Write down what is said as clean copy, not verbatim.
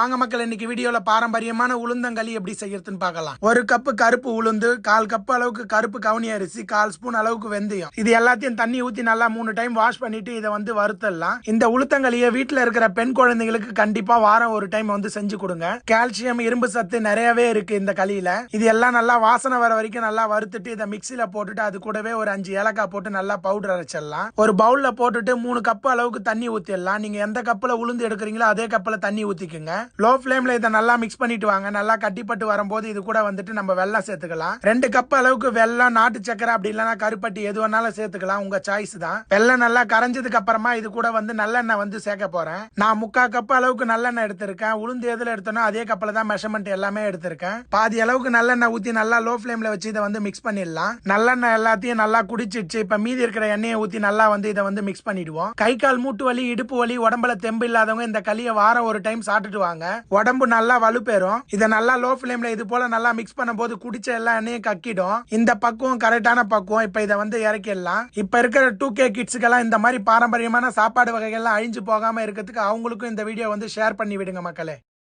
வாங்க மக்கள், இன்னைக்கு வீடியோல பாரம்பரியமான உளுந்தங்களி எப்படி செய்யறதுன்னு பார்க்கலாம். ஒரு கப்பு கருப்பு உளுந்து, 1/4 கப் அளவுக்கு கருப்பு கவுனி அரிசி, 1/4 ஸ்பூன் அளவுக்கு வெந்தயம், இது எல்லாத்தையும் தண்ணி ஊத்தி நல்லா 3 டைம் வாஷ் பண்ணிட்டு இதை வந்து வறுத்தலாம். இந்த உளுத்தங்களியை வீட்டுல இருக்கிற பெண் குழந்தைங்களுக்கு கண்டிப்பா வாரம் ஒரு டைம் வந்து செஞ்சு கொடுங்க. கால்சியம், இரும்பு சத்து நிறையவே இருக்கு இந்த களியில. இது எல்லாம் நல்லா வாசனை வர வரைக்கும் நல்லா வறுத்துட்டு இதை மிக்சியில போட்டுட்டு அது கூடவே ஒரு 5 ஏலக்காய் போட்டு நல்லா பவுடர் அரைச்சிடலாம். ஒரு பவுல்ல போட்டுட்டு 3 கப் அளவுக்கு தண்ணி ஊத்திடலாம். நீங்க எந்த கப்புல உளுந்து எடுக்கிறீங்களோ அதே கப்புல தண்ணி ஊத்திக்குங்க. லோ ஃபிளேம்ல இதை நல்லா மிக்ஸ் பண்ணிட்டு வாங்க. நல்லா கட்டிப்பட்டு வரும்போது இது கூட வந்துட்டு நம்ம வெல்லம் சேர்த்துக்கலாம். 2 கப் அளவுக்கு வெல்லம், நாட்டு சக்கரை அப்படி இல்லைன்னா கருப்பட்டி எது வேணாலும் சேர்த்துக்கலாம், உங்க சாய்ஸ் தான். வெல்லம் நல்லா கரைஞ்சதுக்கு அப்புறமா இது கூட வந்து நல்லெண்ணெய் வந்து சேர்க்க போறேன். நான் 3/4 கப் அளவுக்கு நல்லெண்ணெய் எடுத்திருக்கேன். உளுந்து எதுல எடுத்தனோ அதே கப்பில தான் மெஷர்மெண்ட் எல்லாமே எடுத்திருக்கேன். பாதி அளவுக்கு நல்லெண்ணெய் ஊத்தி நல்லா லோ ஃபிளேம்ல வச்சு இதை வந்து மிக்ஸ் பண்ணிடலாம். நல்லெண்ணெய் எல்லாத்தையும் நல்லா குடிச்சிடுச்சு. இப்ப மீதி இருக்கிற எண்ணெயை ஊத்தி நல்லா வந்து இதை வந்து மிக்ஸ் பண்ணிடுவோம். கை கால் மூட்டு வலி, இடுப்பு வலி, உடம்புல தெம்பு இல்லாதவங்க இந்த களியை வாரம் ஒரு டைம் சாப்பிட்டுட்டு வாங்க. உடம்பு நல்லா வலுப்பெறும். இதை நல்லா லோ ஃபிளேம்ல இது போல நல்லா மிக்ஸ் பண்ணும்போது குடிச்ச எல்லா எண்ணெயும் கக்கிடும். இந்த பக்குவம் கரெக்டான பக்குவம். இப்ப இதை வந்து இறக்கிடலாம். இப்ப இருக்கிற 2K கிட்ஸுக்கெல்லாம் இந்த மாதிரி பாரம்பரியமான சாப்பாடு வகைகள்லாம் அழிஞ்சு போகாம இருக்கிறதுக்கு அவங்களுக்கும் இந்த வீடியோ வந்து ஷேர் பண்ணி விடுங்க மக்களே.